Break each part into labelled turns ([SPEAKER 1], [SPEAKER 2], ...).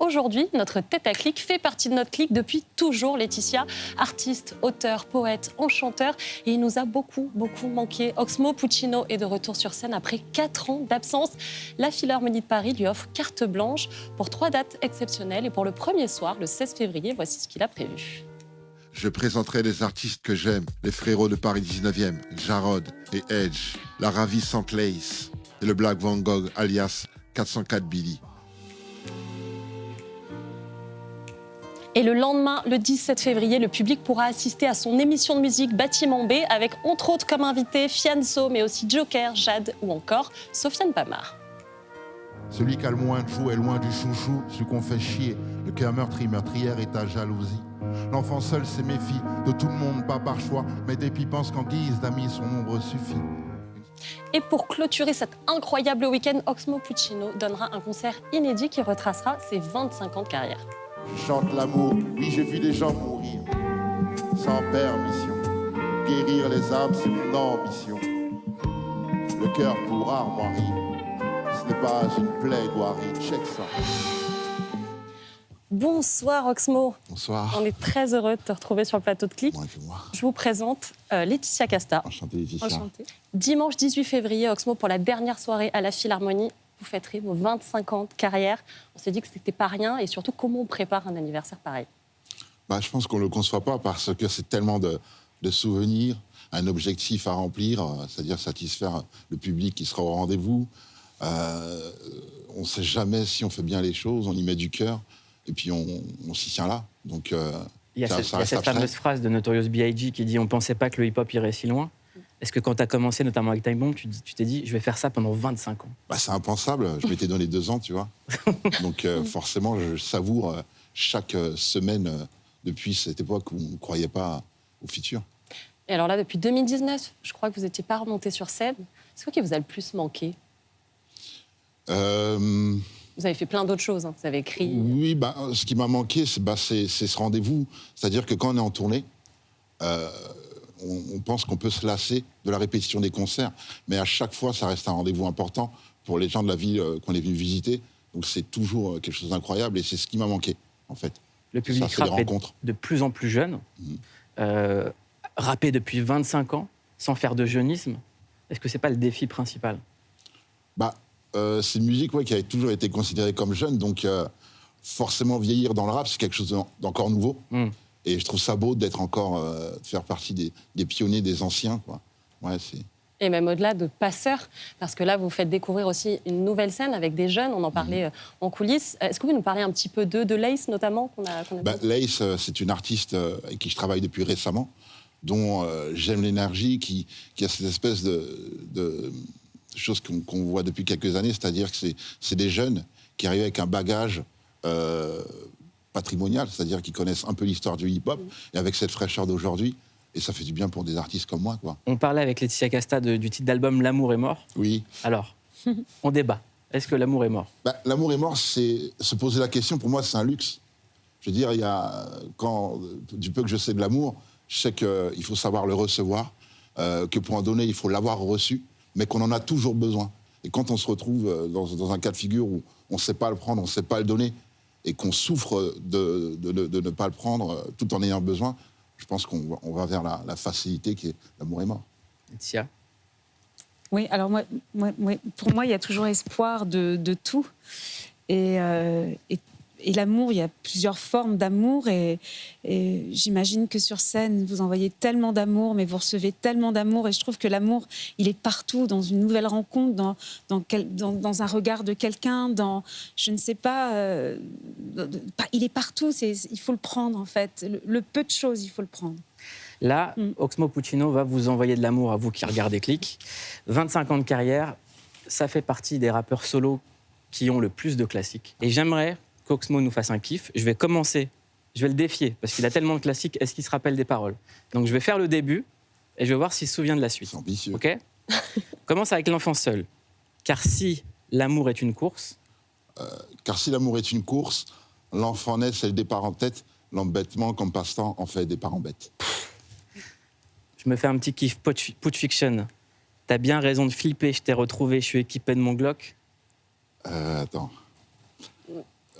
[SPEAKER 1] Aujourd'hui, notre tête à clic fait partie de notre clic depuis toujours. Laetitia, artiste, auteur, poète, enchanteur, et il nous a beaucoup manqué. Oxmo Puccino est de retour sur scène après 4 ans d'absence. La Philharmonie de Paris lui offre carte blanche pour 3 dates exceptionnelles. Et pour le premier soir, le 16 février, voici ce qu'il a prévu.
[SPEAKER 2] Je présenterai les artistes que j'aime, les frérots de Paris 19e, Jarod et Edge, la ravissante Lace et le Black Van Gogh alias 404 Billy.
[SPEAKER 1] Et le lendemain, le 17 février, le public pourra assister à son émission de musique Bâtiment B avec entre autres comme invité Fianso, mais aussi Joker, Jade ou encore Sofiane Pamar.
[SPEAKER 3] Celui qui a le moins de joues est loin du chouchou, celui qu'on fait chier. Le cœur meurtrière est ta jalousie. L'enfant seul se méfie de tout le monde, pas par choix, mais dès qu'il pense qu'en guise d'amis, son ombre suffit.
[SPEAKER 1] Et pour clôturer cet incroyable week-end, Oxmo Puccino donnera un concert inédit qui retracera ses 25 ans de carrière.
[SPEAKER 3] Je chante l'amour, oui j'ai vu des gens mourir, sans permission. Guérir les âmes, c'est mon ambition. Le cœur pour armoirie, ce n'est pas une plaidoirie, check ça.
[SPEAKER 1] Bonsoir Oxmo.
[SPEAKER 3] Bonsoir.
[SPEAKER 1] On est très heureux de te retrouver sur le plateau de Clic.
[SPEAKER 3] Moi.
[SPEAKER 1] Je vous présente Laetitia Casta.
[SPEAKER 3] Enchanté Laetitia.
[SPEAKER 1] Enchantée. Dimanche 18 février, Oxmo, pour la dernière soirée à la Philharmonie, vous fêterez vos 25 ans de carrière. On s'est dit que c'était pas rien, et surtout comment on prépare un anniversaire pareil.
[SPEAKER 4] Je pense qu'on ne le conçoit pas parce que c'est tellement de souvenirs, un objectif à remplir, c'est-à-dire satisfaire le public qui sera au rendez-vous. On ne sait jamais si on fait bien les choses, on y met du cœur, et puis on s'y tient là. Donc,
[SPEAKER 5] il y a cette fameuse phrase de Notorious B.I.G. qui dit « On ne pensait pas que le hip-hop irait si loin ». Est-ce que quand tu as commencé, notamment avec Time Bomb, tu t'es dit « Je vais faire ça pendant 25 ans ».
[SPEAKER 4] C'est impensable, je m'étais donné 2 ans, tu vois. Donc forcément, je savoure chaque semaine depuis cette époque où on ne croyait pas au futur.
[SPEAKER 1] Et alors là, depuis 2019, je crois que vous n'étiez pas remonté sur scène. C'est quoi qui vous a le plus manqué ? Vous avez fait plein d'autres choses, hein. Vous avez écrit.
[SPEAKER 4] Oui, ce qui m'a manqué, c'est ce rendez-vous. C'est-à-dire que quand on est en tournée, on pense qu'on peut se lasser de la répétition des concerts, mais à chaque fois, ça reste un rendez-vous important pour les gens de la ville qu'on est venu visiter. Donc c'est toujours quelque chose d'incroyable et c'est ce qui m'a manqué, en fait.
[SPEAKER 5] Le public rap est de plus en plus jeune, rappé depuis 25 ans, sans faire de jeunisme. Est-ce que c'est pas le défi principal ?
[SPEAKER 4] C'est une musique qui a toujours été considérée comme jeune, donc forcément vieillir dans le rap, c'est quelque chose d'encore nouveau. Et je trouve ça beau d'être encore, de faire partie des pionniers, des anciens, quoi. Ouais,
[SPEAKER 1] et même au-delà de passeurs, parce que là, vous faites découvrir aussi une nouvelle scène avec des jeunes, on en parlait en coulisses. Est-ce que vous nous parlez un petit peu de Lace, notamment qu'on a
[SPEAKER 4] Lace, c'est une artiste avec qui je travaille depuis récemment, dont j'aime l'énergie, qui a cette espèce de chose qu'on voit depuis quelques années, c'est-à-dire que c'est des jeunes qui arrivent avec un bagage patrimonial, c'est-à-dire qui connaissent un peu l'histoire du hip-hop, et avec cette fraîcheur d'aujourd'hui, et ça fait du bien pour des artistes comme moi, quoi.
[SPEAKER 5] On parlait avec Laetitia Casta du titre d'album « L'amour est mort ».
[SPEAKER 4] Oui.
[SPEAKER 5] Alors, on débat. Est-ce que l'amour est mort ?
[SPEAKER 4] L'amour est mort, c'est se poser la question, pour moi, c'est un luxe. Je veux dire, du peu que je sais de l'amour, je sais qu'il faut savoir le recevoir, que pour en donner, il faut l'avoir reçu, mais qu'on en a toujours besoin. Et quand on se retrouve dans un cas de figure où on ne sait pas le prendre, on ne sait pas le donner, et qu'on souffre de ne pas le prendre tout en ayant besoin, je pense qu'on va vers la facilité qui est l'amour est mort.
[SPEAKER 5] Laetitia ?
[SPEAKER 6] Oui, alors pour moi, il y a toujours espoir de tout. Et l'amour, il y a plusieurs formes d'amour. Et j'imagine que sur scène, vous envoyez tellement d'amour, mais vous recevez tellement d'amour. Et je trouve que l'amour, il est partout, dans une nouvelle rencontre, dans un regard de quelqu'un, je ne sais pas, il est partout. Il faut le prendre, en fait. Le peu de choses, il faut le prendre.
[SPEAKER 5] Là, Oxmo Puccino va vous envoyer de l'amour à vous qui regardez Clic. 25 ans de carrière, ça fait partie des rappeurs solos qui ont le plus de classiques. Et j'aimerais qu'Oxmo nous fasse un kiff. Je vais le défier, parce qu'il a tellement de classiques, est-ce qu'il se rappelle des paroles ? Donc je vais faire le début, et je vais voir s'il se souvient de la suite.
[SPEAKER 4] C'est ambitieux.
[SPEAKER 5] OK ? Commence avec l'enfant seul. Car si l'amour est une course...
[SPEAKER 4] Car si l'amour est une course, l'enfant naît, c'est le départ en tête, l'embêtement comme passe-temps en fait des parents bêtes.
[SPEAKER 5] Je me fais un petit kiff, Put Fiction. T'as bien raison de flipper, je t'ai retrouvé, je suis équipé de mon Glock.
[SPEAKER 4] Attends.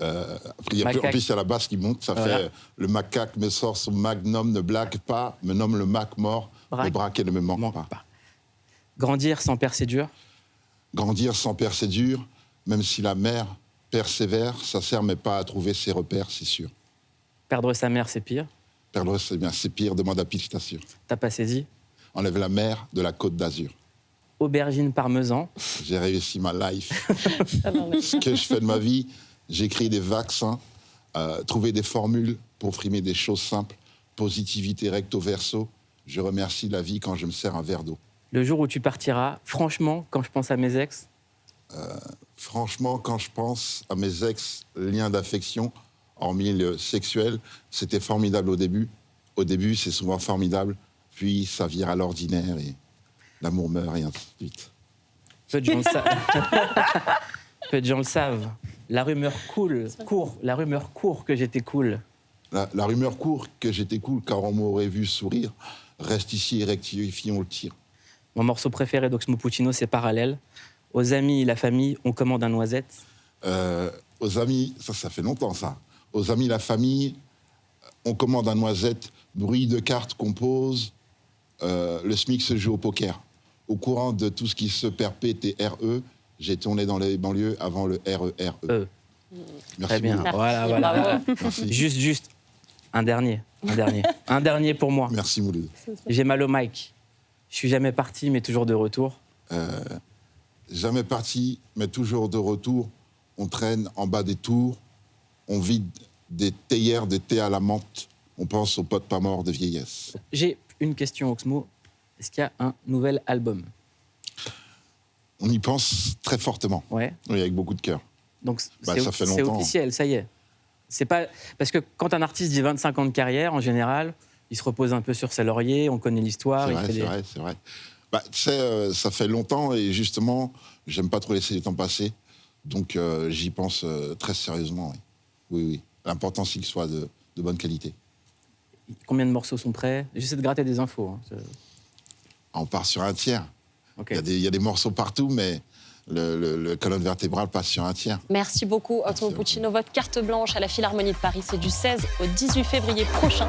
[SPEAKER 4] Après, en
[SPEAKER 5] Macaque.
[SPEAKER 4] plus, il y a la basse qui monte. Ça
[SPEAKER 5] Voilà.
[SPEAKER 4] fait le macaque me sort son magnum, ne blague pas, me nomme le mac mort,
[SPEAKER 5] Braque.
[SPEAKER 4] le braque et ne me manque
[SPEAKER 5] Manque
[SPEAKER 4] pas.
[SPEAKER 5] pas. Grandir sans père, c'est dur.
[SPEAKER 4] Grandir sans père, c'est dur, même si la mère persévère, ça sert mais pas à trouver ses repères, c'est sûr.
[SPEAKER 5] Perdre sa mère, c'est pire.
[SPEAKER 4] Perdre, c'est bien, c'est pire, demande à Pete, je t'assure.
[SPEAKER 5] T'as pas saisi.
[SPEAKER 4] Enlève la mer de la côte d'Azur.
[SPEAKER 5] Aubergine parmesan.
[SPEAKER 4] J'ai réussi ma life.
[SPEAKER 1] Ah non, mais-
[SPEAKER 4] Ce que je fais de ma vie, j'écris des vaccins, trouver des formules pour frimer des choses simples, positivité recto verso. Je remercie la vie quand je me sers un verre d'eau.
[SPEAKER 5] Le jour où tu partiras, franchement, quand je pense à mes ex,
[SPEAKER 4] Franchement, quand je pense à mes ex-liens d'affection, hormis le sexuel, c'était formidable au début. Au début, c'est souvent formidable, puis ça vire à l'ordinaire et l'amour meurt et ainsi de suite.
[SPEAKER 5] peu de gens le savent. Peu de gens le savent. La rumeur court que j'étais cool.
[SPEAKER 4] La rumeur court que j'étais cool car on m'aurait vu sourire. Reste ici et rectifions le tir.
[SPEAKER 5] Mon morceau préféré d'Oxmo Puccino, c'est Parallèle. Aux amis et la famille, on commande un noisette.
[SPEAKER 4] Aux amis, ça fait longtemps ça. Aux amis, la famille, on commande un noisette, bruit de cartes qu'on pose, le SMIC se joue au poker. Au courant de tout ce qui se perpète et RE, j'ai tourné dans les banlieues avant le RERE. Merci
[SPEAKER 5] Très bien.
[SPEAKER 4] beaucoup.
[SPEAKER 5] Voilà.
[SPEAKER 1] Bravo.
[SPEAKER 4] Merci.
[SPEAKER 5] Juste. Un dernier. Un dernier pour moi.
[SPEAKER 4] Merci Mouloud.
[SPEAKER 5] J'ai mal au mic. Je suis jamais parti, mais toujours de retour.
[SPEAKER 4] Jamais parti, mais toujours de retour. On traîne en bas des tours. On vide des théières, des thés à la menthe. On pense aux potes pas morts de vieillesse.
[SPEAKER 5] J'ai une question, Oxmo. Est-ce qu'il y a un nouvel album?
[SPEAKER 4] On y pense très fortement.
[SPEAKER 5] Ouais.
[SPEAKER 4] Oui, avec beaucoup de cœur.
[SPEAKER 5] Donc
[SPEAKER 4] Bah, ça fait
[SPEAKER 5] c'est
[SPEAKER 4] longtemps.
[SPEAKER 5] officiel, ça y est. C'est pas parce que quand un artiste dit 25 ans de carrière, en général, il se repose un peu sur ses lauriers, on connaît l'histoire.
[SPEAKER 4] C'est
[SPEAKER 5] il
[SPEAKER 4] vrai,
[SPEAKER 5] fait
[SPEAKER 4] c'est
[SPEAKER 5] des-
[SPEAKER 4] vrai, c'est vrai. Bah, tu sais, ça fait longtemps et justement, j'aime pas trop laisser le temps passer. Donc, j'y pense très sérieusement. Oui, oui. L'important, c'est qu'il soit de bonne qualité.
[SPEAKER 5] Combien de morceaux sont prêts? J'essaie de gratter des infos. Hein.
[SPEAKER 4] On part sur un tiers.
[SPEAKER 5] Ok.
[SPEAKER 4] Il y a des morceaux partout, mais le colonne vertébrale passe sur un tiers.
[SPEAKER 1] Merci beaucoup, Oxmo Puccino. Votre carte blanche à la Philharmonie de Paris, c'est du 16 au 18 février prochain.